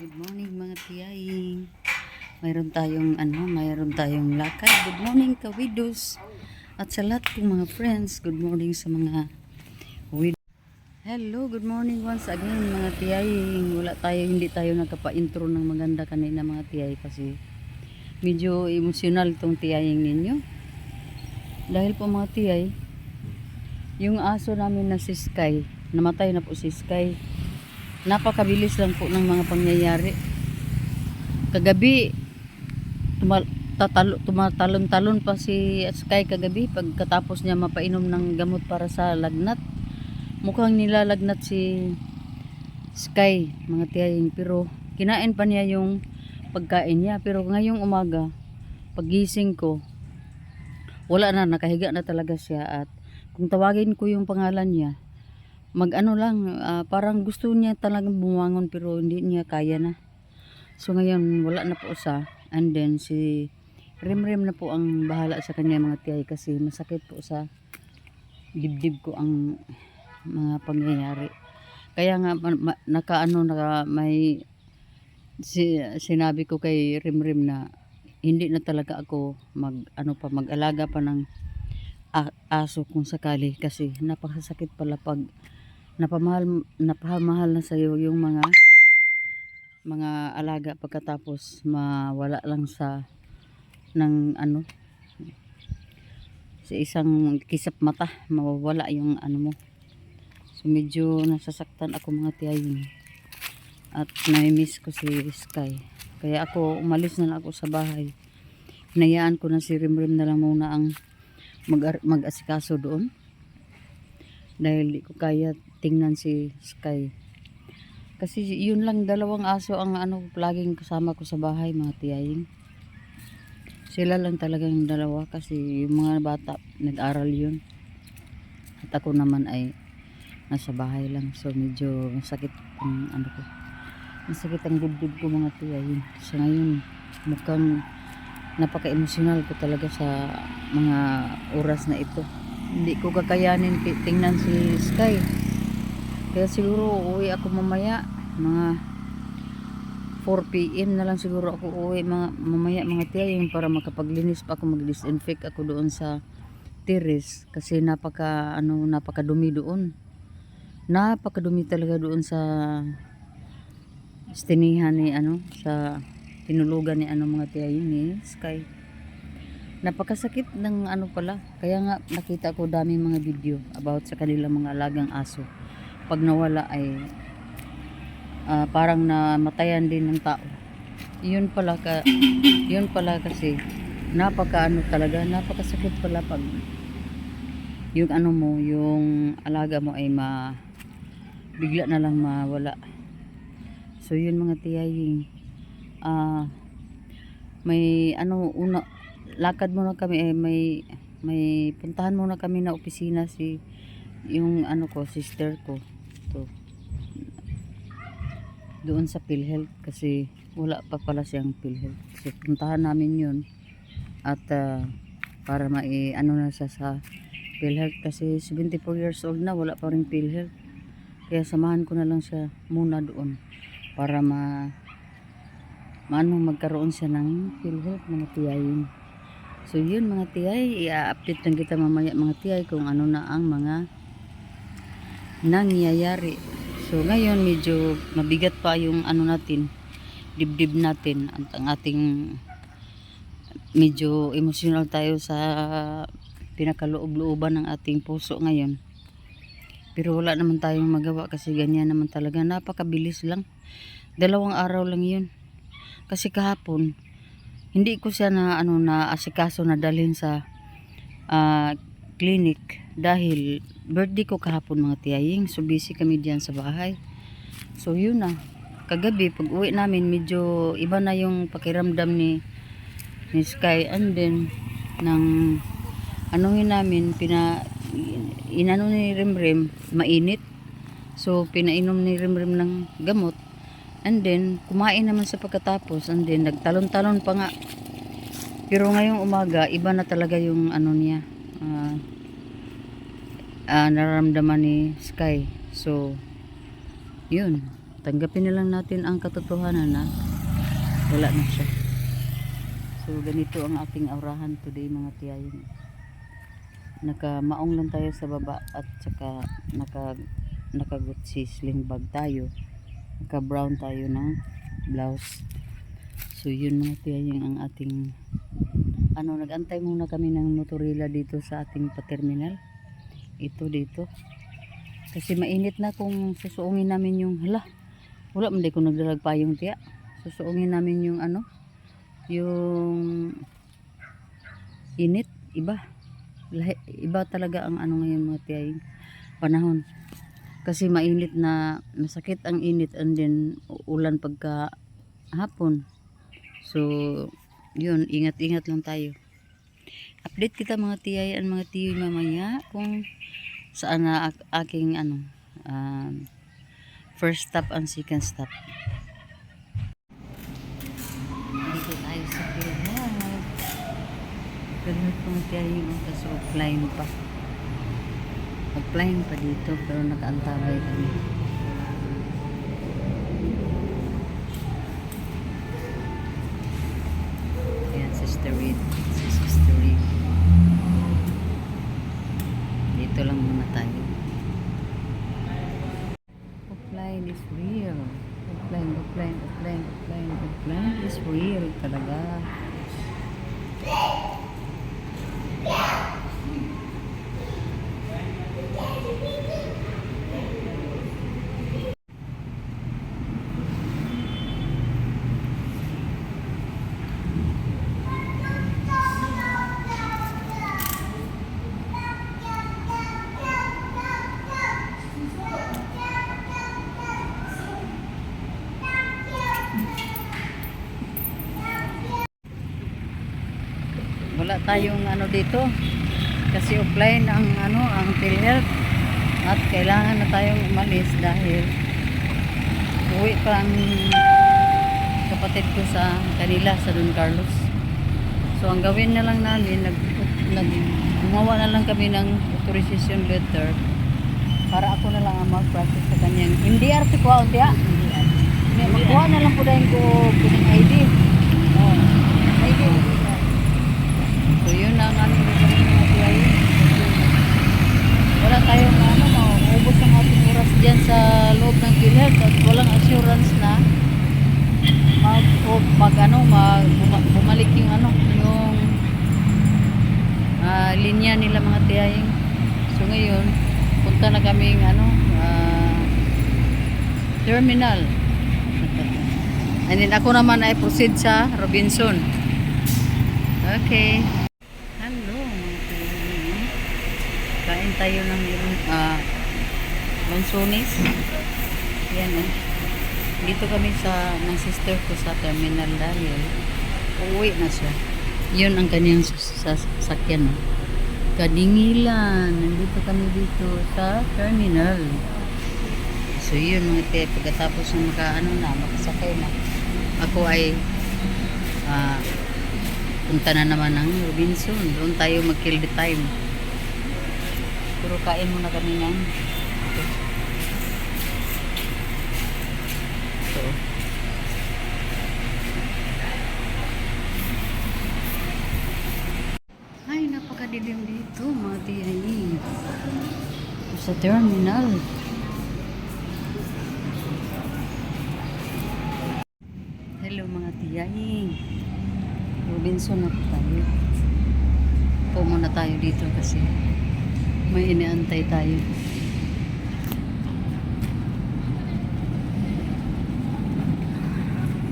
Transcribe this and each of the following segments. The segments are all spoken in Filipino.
Good morning mga tiyaying. Mayroon tayong lakad. Good morning kawidos. At sa lahat ng mga friends, good morning sa mga widows. Hello, good morning once again mga tiyaying. Hindi tayo nagkapa-intro ng maganda kanina mga tiyay kasi medyo emosyonal tong tiyaying ninyo. Dahil po mga tiyay, yung aso namin na si Sky, namatay na po si Sky. Napakabilis lang po ng mga pangyayari. Kagabi tumatalon-talon pa si Sky kagabi pagkatapos niya mapainom ng gamot para sa lagnat. Mukhang nilalagnat si Sky mga tiyaying, pero kinain pa niya yung pagkain niya. Pero ngayong umaga pagising ko, wala na, nakahiga na talaga siya. At kung tawagin ko yung pangalan niya, parang gusto niya talagang bumangon pero hindi niya kaya na. So ngayon wala na po siya, and then si Rimrim na po ang bahala sa kanya mga tiyay kasi masakit po sa dibdib ko ang mga pangyayari. Kaya nga sinabi ko kay Rimrim na hindi na talaga ako mag-alaga pa ng aso kung sakali, kasi napakasakit pala pag napamahal na sa iyo yung mga alaga, pagkatapos mawala lang sa isang kisap mata, mawawala yung mo. So medyo nasasaktan ako mga tiyayin, at na-miss ko si Sky. Kaya ako umalis na lang ako sa bahay. Hinayaan ko na si Rimrim na lang muna ang mag-asikaso doon, dahil di ko kaya tingnan si Sky. Kasi yun lang, dalawang aso ang laging kasama ko sa bahay mga tiyayin. Sila lang talagang dalawa kasi yung mga bata nag-aral yun. At ako naman ay nasa bahay lang. So medyo masakit ang masakit ang dibdib ko mga tiyayin. So ngayon mukhang napaka-emosyonal ko talaga sa mga oras na ito. Hindi ko kakayanin tingnan si Sky. Kaya siguro uuwi ako mamaya, mga 4 PM na lang siguro ako uuwi mamaya mga tiyayin, para makapaglinis pa ako, mag-disinfect ako doon sa terrace kasi napakadumi doon. Napakadumi talaga doon sa stinihan ni sa tinulugan ni mga tiyayin ni Sky. Napakasakit ng pala. Kaya nga nakita ko daming mga video about sa kanilang mga alagang aso. Pag nawala ay parang namatayan din ng tao. Yun pala kasi talaga, napakasakit pala pag yung yung alaga mo ay bigla na lang mawala. So yun mga tiyaying, may lakad muna kami, may puntahan muna kami na opisina, yung sister ko to doon sa PhilHealth, kasi wala pa pala siyang PhilHealth. So puntahan namin yun, at para na siya sa PhilHealth, kasi 74 years old na, wala pa rin PhilHealth. Kaya samahan ko na lang siya muna doon para magkaroon siya ng PhilHealth mga tiyayin. So yun mga tiyay, i-update lang kita mamaya mga tiyay kung ano na ang mga nangyayari. So ngayon medyo mabigat pa yung dibdib natin, at ang ating medyo emotional tayo sa pinakaloob-looban ng ating puso ngayon. Pero wala naman tayong magawa kasi ganyan naman talaga, napakabilis lang. 2 araw lang yun. Kasi kahapon hindi ko siya na asikaso na dalhin sa clinic dahil birthday ko kahapon mga tiyaying. So busy kami diyan sa bahay. So yun na, kagabi pag uwi namin medyo iba na yung pakiramdam ni Sky, and then namin inano ni Rimrim, mainit. So pinainom ni Rimrim ng gamot, and then kumain naman sa pagkatapos, and then nagtalon-talon pa nga. Pero ngayong umaga iba na talaga yung niya, nararamdaman ni Sky. So yun, tanggapin na lang natin ang katotohanan na wala na siya. So ganito ang ating aurahan today mga tiyayin. Nakamaong lang tayo sa baba at saka nakagutsi sling bag tayo. Naka brown tayo ng blouse. So yun mga tiyayin ang ating nagantay muna kami ng motorila dito sa ating paterminal. Ito dito. Kasi mainit na kung susuungin namin yung wala man di ko nagdalag pa yung tiya. Susuungin namin yung yung init, iba talaga ang ngayon mga tiyayin panahon. Kasi mainit na masakit ang init and then ulan pagka hapon. So yun, ingat-ingat lang tayo. Update kita mga tiyayin, mga tiyoy mamaya kung saan na aking first stop and second stop. Dito tayo sa Pilhag. Pilhag mga tiyayin, kasi offline pa. Offline pa dito pero nakaantabay kami. Ayan, Sister Reed. Si Sister Reed. Dito lang muna tayo. Offline is real. Offline is real talaga. Wala tayong dito kasi offline ang ang PhilHealth at kailangan na tayong umalis dahil uwi pa ang kapatid ko sa kanila sa Don Carlos. So ang gawin na lang namin gumawa na lang kami ng authorization letter para ako na lang ang mag-practice sa kanyang MDR ko unti magkuha na lang po dahil ko pining ID. ID. So yun ang aming gagawin mga tiyayin. Wala tayong maubos ang ating oras dyan sa loob ng PhilHealth at walang assurance na bumalik yung yung linya nila mga tiyayin. So ngayon punta na kaming terminal. And then ako naman ay proceed sa Robinson. Okay. Hello mga tiyayin. Kain tayo ng lonsones. Yan dito kami ng sister ko sa terminal dahil uuwi na siya. Yun ang kanyang sasakyan. Kadingilan. Nandito kami dito sa terminal. So yun mga tiyayin. Pagkatapos na makasakay na. Ako ay punta na naman ng Robinson. Doon tayo mag-kill the time. Pero kain muna kami ng ito. Ay, napakadilim dito mga tiyayin. Sa terminal. Hello mga tiyayin. Robinson na po tayo. Po muna tayo dito kasi may inaantay tayo.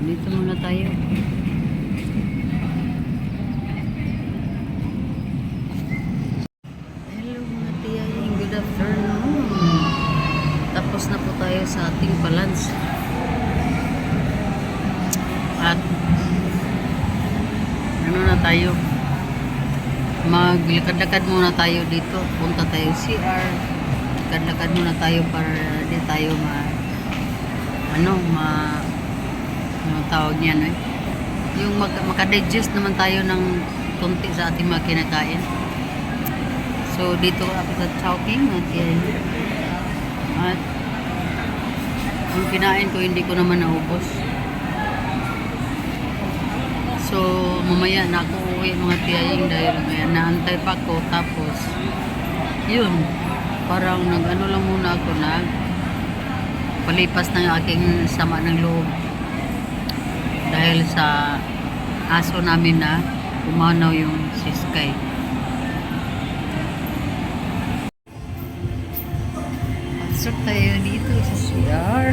Dito muna tayo. Hello mga tiyayin, good afternoon. Tapos na po tayo sa ating balance. At na tayo, maglakad-lakad muna tayo dito, punta tayo CR, lakad-lakad muna tayo para di tayo tawag niyan yung makadigest naman tayo ng konti sa ating mga kinakain. So dito ako sa Chowking at Yung kinain ko, hindi ko naman naubos. So, mamaya na ako uwi mga tiyaying dahil may naantay pa ako. Tapos, yun, parang nag-ano lang muna ako palipas ng aking sama ng loob. Dahil sa aso namin na pumanaw yung si Sky. Pasok tayo dito sa CR.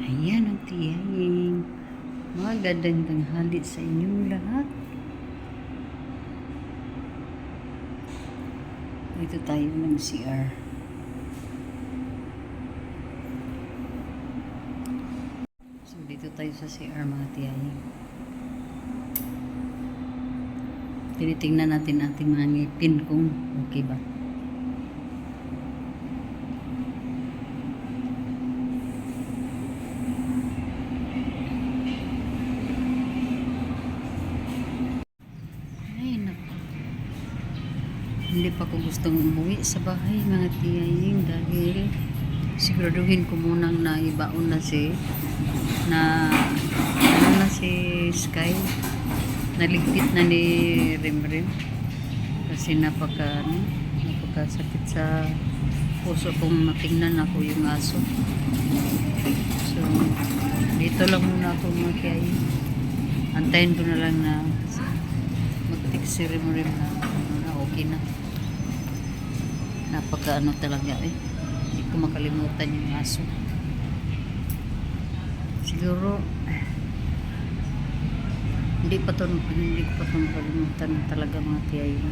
Ayan ang tiyaying. Magandang tanghali sa inyong lahat. Dito tayo ng CR. So dito tayo sa CR mga tiyaying. Tinitingnan natin ating mga ngipin kung okay ba. Ay naku. Hindi pa ko gustong umuwi sa bahay mga tiyaying dahil siguraduhin ko munang naibaon na si Sky. Naligpit na ni Rimrim kasi napakasakit sa puso kong matingnan ako yung aso. So dito lang muna ako mga tiyaying. Antayin ko na lang na mag-text si Rimrim na okay na. Napaka talaga hindi ko makalimutan yung aso. Siguro hindi ko pa ito makalimutan talaga mga tiyaying.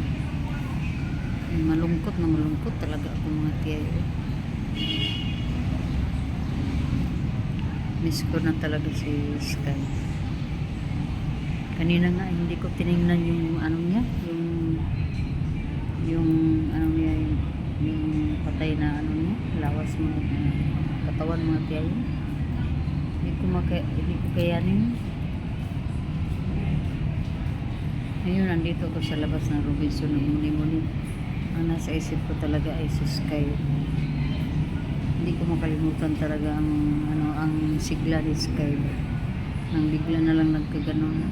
Malungkot talaga ako mga tiyaying. Miss ko na talaga si Sky. Kanina nga hindi ko tinignan yung ano niya, yung ano niya, yung patay na ano niya, lawas mga katawan mga tiyaying. Hindi ko kayanin. Ngayon, nandito ko sa labas ng Robinson muni-muni. Ang nasa isip ko talaga ay si Sky. Hindi ko makalimutan talaga ang sigla ni Sky. Nang bigla na lang nagkaganon.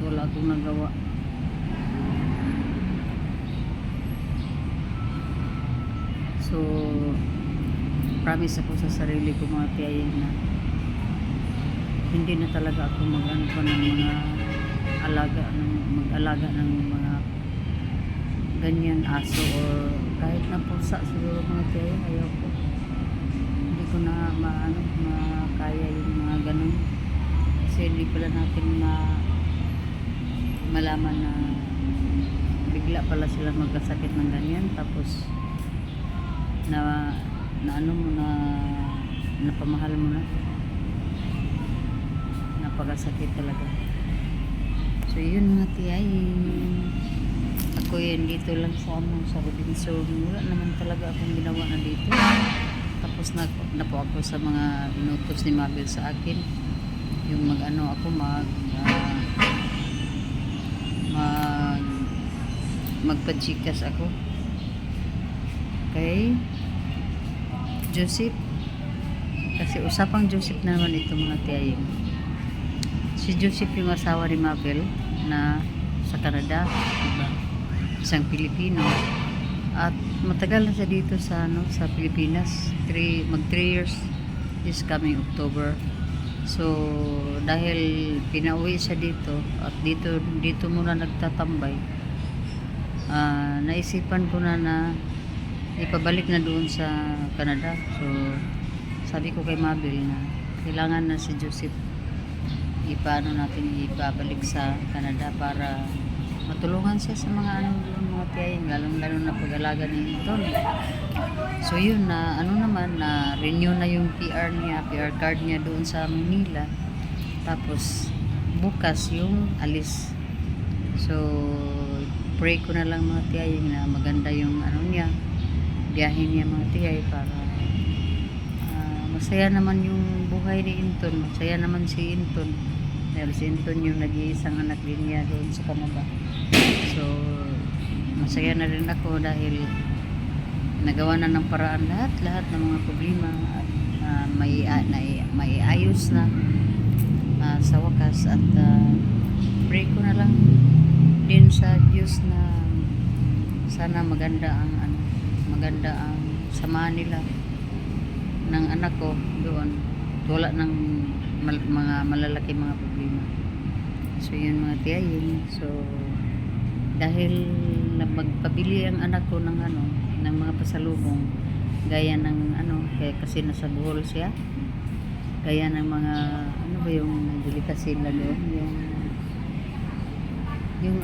Wala akong nagawa. So, promise ako sa sarili ko mga tiyaying na hindi na talaga ako mag-ano pa ng mga mag-alaga ng mga ganyan aso or kahit na pusa siguro mga tiyaying. Ayaw ko, hindi ko na makaya yung mga ganun kasi hindi pala natin malaman na bigla pala sila magkasakit ng ganyan tapos napamahal mo na, napakasakit talaga. So yun mga tiyaying, ako yan dito lang sa Robinson. Wala naman talaga akong ginawa na dito. Tapos na po ako sa mga inutos ni Mabel sa akin, yung magpachikas ako kay Joseph, kasi usapang Joseph naman ito mga tiyaying. Si Joseph yung asawa ni Mabel na sa Canada, diba? Isang Pilipino. At matagal na siya dito sa Pilipinas. Mag 3 years this coming October. So dahil pinauwi siya dito at dito muna nagtatambay, naisipan ko na ipabalik na doon sa Canada. So sabi ko kay Mabel na kailangan na si Joseph natin ibabalik sa Canada para matulungan siya sa mga mga tiyaying, lalo na pag-alaga ni Anton. So yun na na renew na yung PR card niya doon sa Manila. Tapos bukas yung alis. So pray ko na lang mga tiyaying na maganda yung biyahe niya mga tiyay para masaya naman yung buhay ni Inton. Masaya naman si Inton dahil si Inton yung nag-iisang anak din niya doon sa Canada. So masaya na rin ako dahil nagawa na ng paraan lahat ng mga problema at maiayos na sa wakas at pray ko na lang din sa Diyos na sana maganda ang samahan nila ng anak ko doon. Wala ng mga malalaki mga problema. So yun mga tiyayin. So dahil magpabili ang anak ko ng ng mga pasalubong gaya ng kaya kasi nasa Bohol siya, gaya ng mga ba yung delicacy na doon, yung yung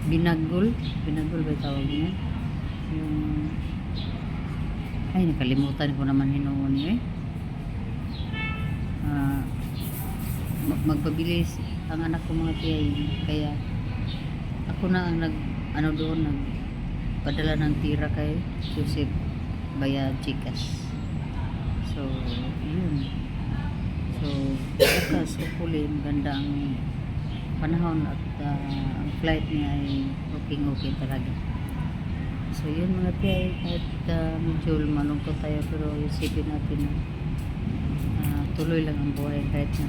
binagol ba tawag niya, yung nakalimutan ko naman hinuon niya magpabili ang anak ko mga tiyayin, kaya ako na ang nagpadala ng tira kay Joseph via GCash. So yun, so bukas hopefully maganda ang panahon at ang flight niya ay okay talaga. So yun mga tiyayin, kahit medyo malungkot tayo pero isipin natin na tuloy lang ang buhay kahit na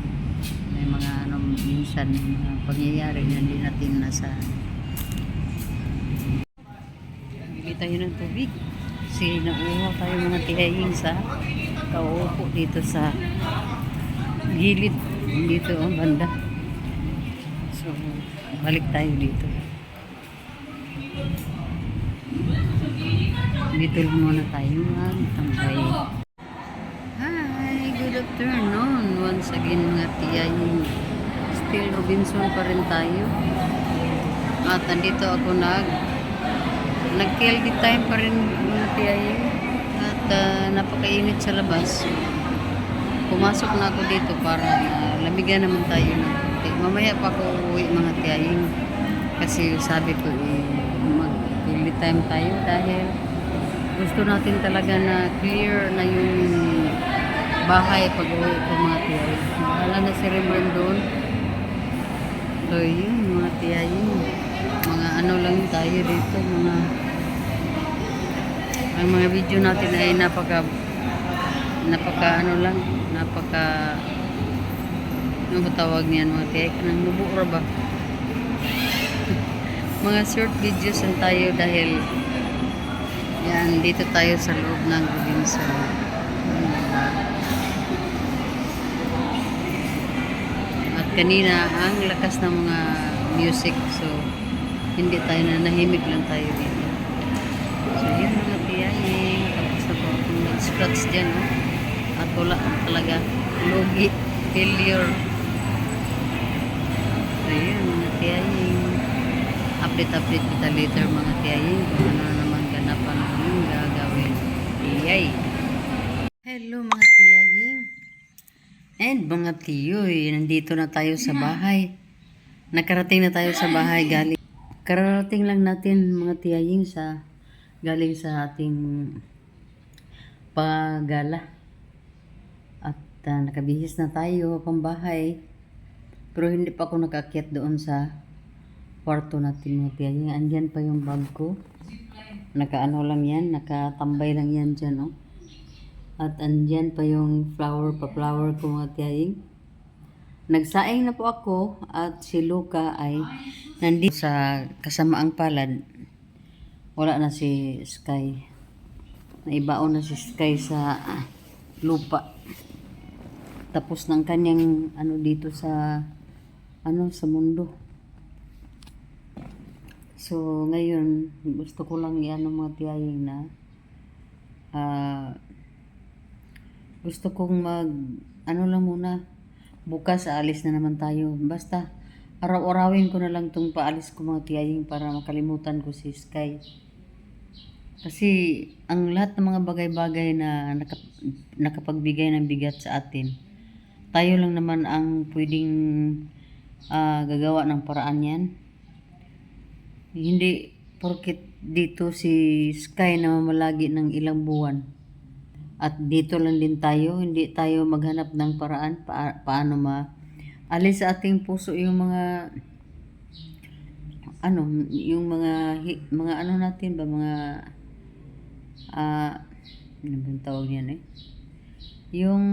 may mga minsan mga pangyayari na hindi natin nasa. Bili tayo ng tubig kasi nauuhaw tayo mga tiyayin sa kauupo dito sa gilid dito ang banda. So balik tayo dito lang muna tayo magtambay. Hi, good afternoon once again mga tiyayin. Still Robinson pa rin tayo at andito ako nag-KLD time pa rin mga tiyayin at napakainit sa labas. Pumasok na ako dito para lamigan naman tayo ng konti. Mamaya pa ako uuwi mga tiyayin kasi sabi ko mag-KLD time tayo dahil gusto natin talaga na clear na yung bahay pag uwi ko mga tiyayin. Wala na si Reverend doon. So yun mga tiyayin, mga lang tayo dito, ang mga video natin ay napaka ano ba tawag niyan mga tiyayin, kanang mubura ba? Mga short videos lang tayo dahil yan, dito tayo sa loob ng Robinson. At kanina, ang lakas ng mga music. So, hindi tayo nahimik lang tayo dito. So, yun mga tiyayin. Tapos na po akong nag-scratch dyan. At wala talaga. Logi. Failure. So, yun mga tiyayin. Update kita later mga tiyayin. Kung ano naman ganapan yung gagawin. Tiyay. Hello mga tiyayin. And mga tiyoy, nandito na tayo sa bahay. Nakarating na tayo sa bahay galing. Kararating lang natin mga tiyayin galing sa ating pagala. At nakabihis na tayo pang bahay. Pero hindi pa ako nakakyat doon sa kwarto natin mga tiyayin. Andyan pa yung bag ko. Lang yan, nakatambay lang yan dyan, At andyan pa yung flower ko mga tiyayin. Nagsaing na po ako at si Luca ay nandito sa kasamaang palad. Wala na si Sky. Naibaon na si Sky sa lupa. Tapos ng kanyang dito sa sa mundo. So, ngayon, gusto ko lang mga tiyayin na gusto kong lang muna, bukas aalis na naman tayo. Basta, araw-arawin ko na lang tong paalis ko mga tiyayin para makalimutan ko si Sky. Kasi, ang lahat ng mga bagay-bagay na nakapagbigay ng bigat sa atin, tayo lang naman ang pwedeng gagawa ng paraan yan. Hindi porket dito si Sky na mamalagi ng ilang buwan at dito lang din tayo, hindi tayo maghanap ng paraan paano alis sa ating puso yung mga ano, yung mga ano natin ba, mga, ano bang tawag yan eh? Yung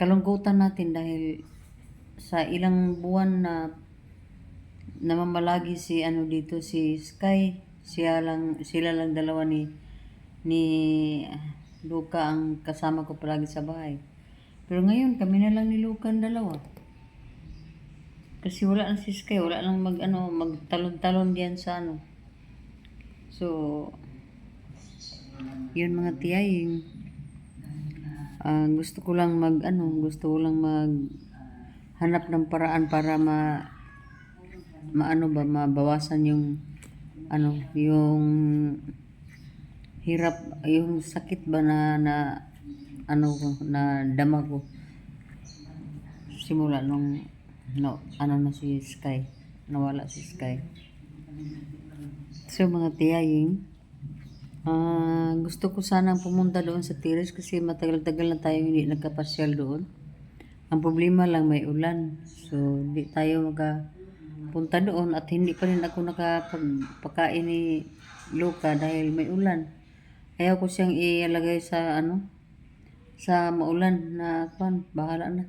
kalungkutan natin dahil sa ilang buwan na namamalagi si ano dito, si Sky. Sila lang dalawa ni Luca ang kasama ko palagi sa bahay. Pero ngayon, kami na lang ni Luca ang dalawa. Kasi wala na si Sky, wala lang magtalon-talon diyan sa ano. So, yun mga tiyay, gusto ko lang hanap ng paraan para mabawasan yung yung hirap, yung sakit ba na dama ko simula nung na si Sky, nawala si Sky. So mga tiyaying, gusto ko sanang pumunta doon sa Tires kasi matagal-tagal na tayo hindi nagkapasyal doon. Ang problema lang, may ulan. So hindi tayo makapunta doon at hindi pa rin ako nakapagpakain ni Luca dahil may ulan. Ayaw ko siyang ialagay sa maulan na bahala na.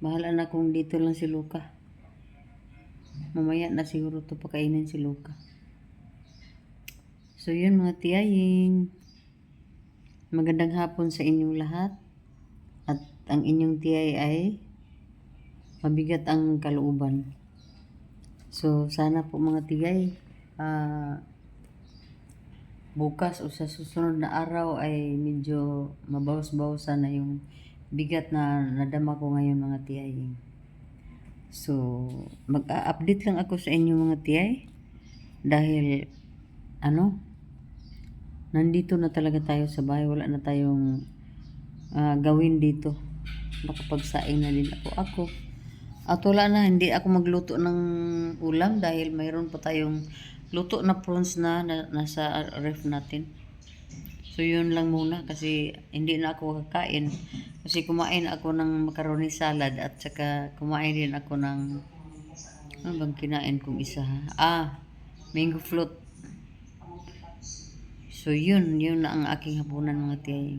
Bahala na kung dito lang si Luca. Mamaya na siguro to pakainin si Luca. So yun mga tiyaying, magandang hapon sa inyong lahat. At ang inyong tiyay ay mabigat ang kalooban. So sana po mga tiyay, bukas o sa susunod na araw ay medyo mabawas-bawasan na yung bigat na nadama ko ngayon mga tiyay. So mag-update lang ako sa inyo mga tiyay dahil nandito na talaga tayo sa bahay, wala na tayong gawin dito. Nakapagsaing na din ako. At wala na, hindi ako magluto ng ulam dahil mayroon pa tayong luto na prawns na nasa ref natin. So yun lang muna kasi hindi na ako kakain. Kasi kumain ako ng macaroni salad at saka kumain din ako ng, ano bang kinain kong isa mango float. So yun na ang aking hapunan mga tiyay.